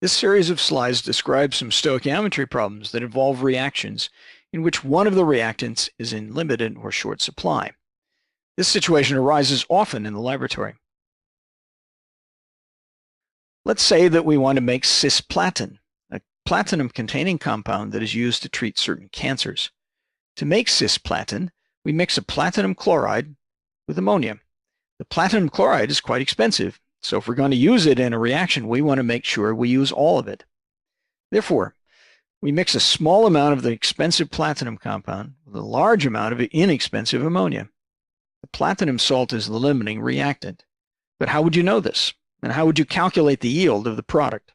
This series of slides describes some stoichiometry problems that involve reactions in which one of the reactants is in limited or short supply. This situation arises often in the laboratory. Let's say that we want to make cisplatin, a platinum-containing compound that is used to treat certain cancers. To make cisplatin, we mix a platinum chloride with ammonia. The platinum chloride is quite expensive, so if we're going to use it in a reaction, we want to make sure we use all of it. Therefore, we mix a small amount of the expensive platinum compound with a large amount of inexpensive ammonia. The platinum salt is the limiting reactant. But how would you know this? And how would you calculate the yield of the product?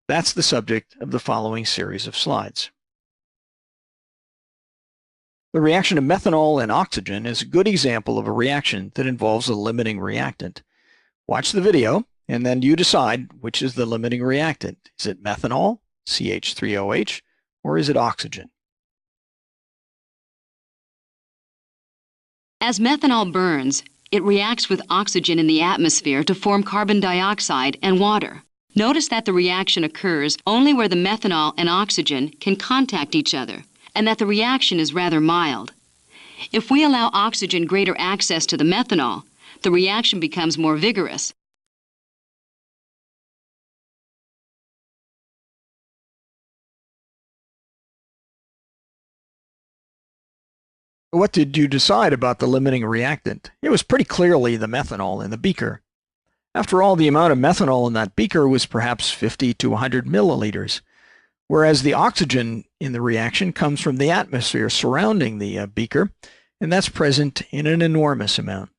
That's the subject of the following series of slides. The reaction of methanol and oxygen is a good example of a reaction that involves a limiting reactant. Watch the video, and then you decide which is the limiting reactant. Is it methanol, CH3OH, or is it oxygen? As methanol burns, it reacts with oxygen in the atmosphere to form carbon dioxide and water. Notice that the reaction occurs only where the methanol and oxygen can contact each other, and that the reaction is rather mild. If we allow oxygen greater access to the methanol, the reaction becomes more vigorous. What did you decide about the limiting reactant? It was pretty clearly the methanol in the beaker. After all, the amount of methanol in that beaker was perhaps 50 to 100 milliliters, whereas the oxygen in the reaction comes from the atmosphere surrounding the beaker, and that's present in an enormous amount.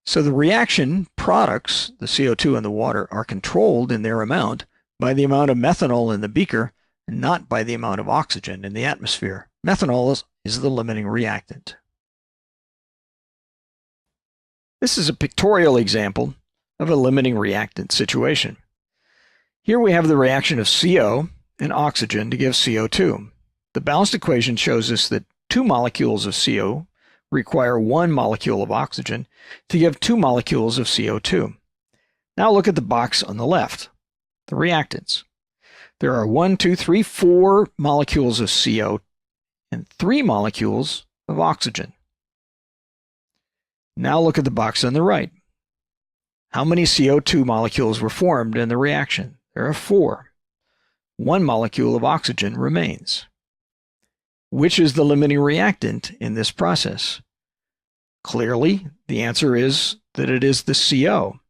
So the reaction products, the CO2 and the water, are controlled in their amount by the amount of methanol in the beaker and not by the amount of oxygen in the atmosphere. Methanol is the limiting reactant. This is a pictorial example of a limiting reactant situation. Here we have the reaction of CO and oxygen to give CO2. The balanced equation shows us that 2 molecules of CO require 1 molecule of oxygen to give 2 molecules of CO2. Now look at the box on the left, the reactants. There are 4 molecules of CO and 3 molecules of oxygen. Now look at the box on the right. How many CO2 molecules were formed in the reaction? There are 4. 1 molecule of oxygen remains. Which is the limiting reactant in this process? Clearly, the answer is that it is the CO.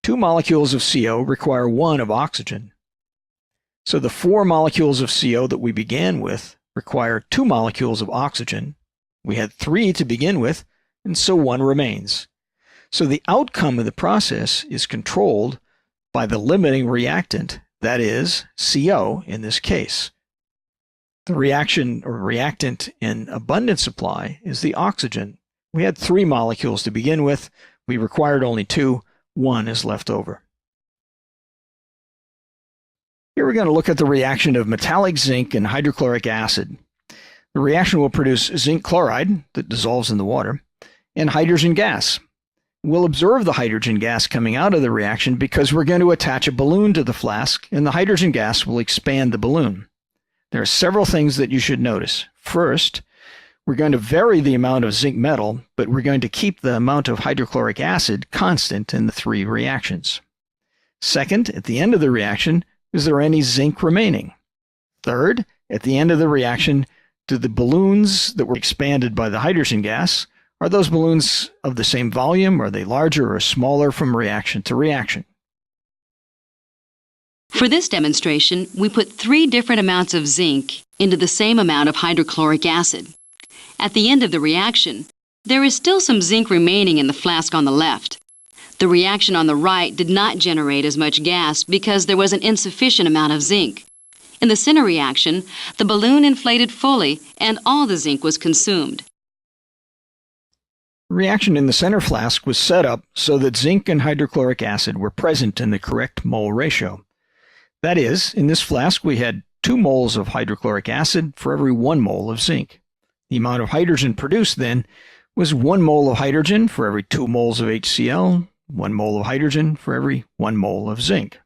2 molecules of CO require 1 of oxygen. So the 4 molecules of CO that we began with require 2 molecules of oxygen. We had 3 to begin with, and so 1 remains. So the outcome of the process is controlled by the limiting reactant, that is, CO in this case. The reaction or reactant in abundant supply is the oxygen. We had 3 molecules to begin with. We required only 2. 1 is left over. Here we're going to look at the reaction of metallic zinc and hydrochloric acid. The reaction will produce zinc chloride that dissolves in the water and hydrogen gas. We'll observe the hydrogen gas coming out of the reaction because we're going to attach a balloon to the flask, and the hydrogen gas will expand the balloon. There are several things that you should notice. First, we're going to vary the amount of zinc metal, but we're going to keep the amount of hydrochloric acid constant in the 3 reactions. Second, at the end of the reaction, is there any zinc remaining? Third, at the end of the reaction, do the balloons that were expanded by the hydrogen gas, are those balloons of the same volume? Are they larger or smaller from reaction to reaction? For this demonstration, we put 3 different amounts of zinc into the same amount of hydrochloric acid. At the end of the reaction, there is still some zinc remaining in the flask on the left. The reaction on the right did not generate as much gas because there was an insufficient amount of zinc. In the center reaction, the balloon inflated fully and all the zinc was consumed. The reaction in the center flask was set up so that zinc and hydrochloric acid were present in the correct mole ratio. That is, in this flask we had 2 moles of hydrochloric acid for every 1 mole of zinc. The amount of hydrogen produced then was 1 mole of hydrogen for every 2 moles of HCl, 1 mole of hydrogen for every 1 mole of zinc.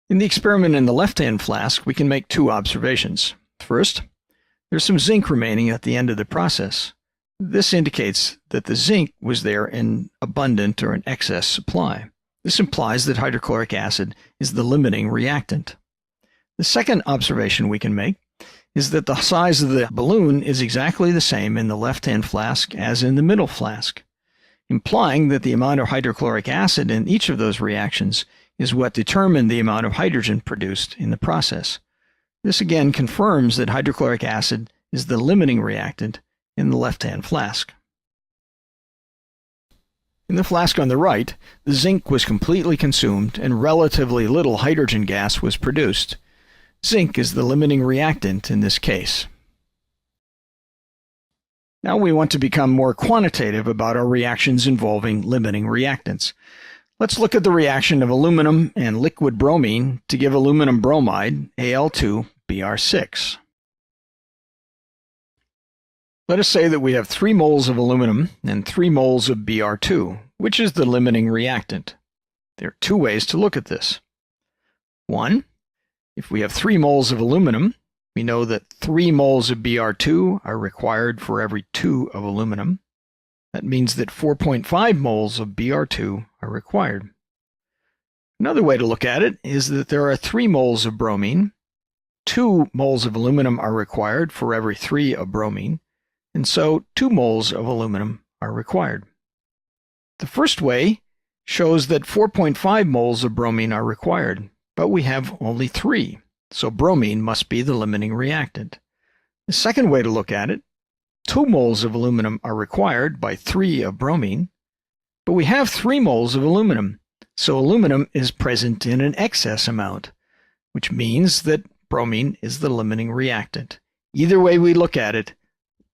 In the experiment in the left-hand flask, we can make two observations. First, there's some zinc remaining at the end of the process. This indicates that the zinc was there in abundant or an excess supply. This implies that hydrochloric acid is the limiting reactant. The second observation we can make is that the size of the balloon is exactly the same in the left-hand flask as in the middle flask, implying that the amount of hydrochloric acid in each of those reactions is what determined the amount of hydrogen produced in the process. This again confirms that hydrochloric acid is the limiting reactant in the left-hand flask. In the flask on the right, the zinc was completely consumed and relatively little hydrogen gas was produced. Zinc is the limiting reactant in this case. Now we want to become more quantitative about our reactions involving limiting reactants. Let's look at the reaction of aluminum and liquid bromine to give aluminum bromide, Al2Br6. Let us say that we have 3 moles of aluminum and 3 moles of Br2, which is the limiting reactant. There are two ways to look at this. One, if we have 3 moles of aluminum, we know that 3 moles of Br2 are required for every 2 of aluminum. That means that 4.5 moles of Br2 are required. Another way to look at it is that there are 3 moles of bromine. 2 moles of aluminum are required for every 3 of bromine, and so 2 moles of aluminum are required. The first way shows that 4.5 moles of bromine are required, but we have only 3, so bromine must be the limiting reactant. The second way to look at it, 2 moles of aluminum are required by 3 of bromine, but we have 3 moles of aluminum, so aluminum is present in an excess amount, which means that bromine is the limiting reactant. Either way we look at it,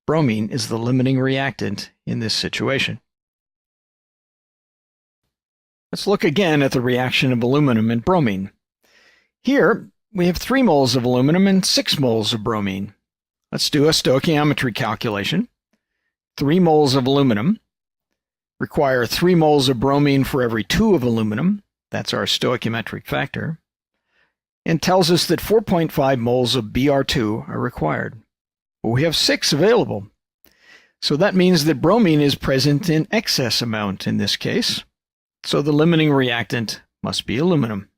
bromine is the limiting reactant in this situation. Let's look again at the reaction of aluminum and bromine. Here, we have 3 moles of aluminum and 6 moles of bromine. Let's do a stoichiometry calculation. 3 moles of aluminum require 3 moles of bromine for every 2 of aluminum. That's our stoichiometric factor. And tells us that 4.5 moles of Br2 are required. But we have 6 available. So that means that bromine is present in excess amount in this case. So the limiting reactant must be aluminum.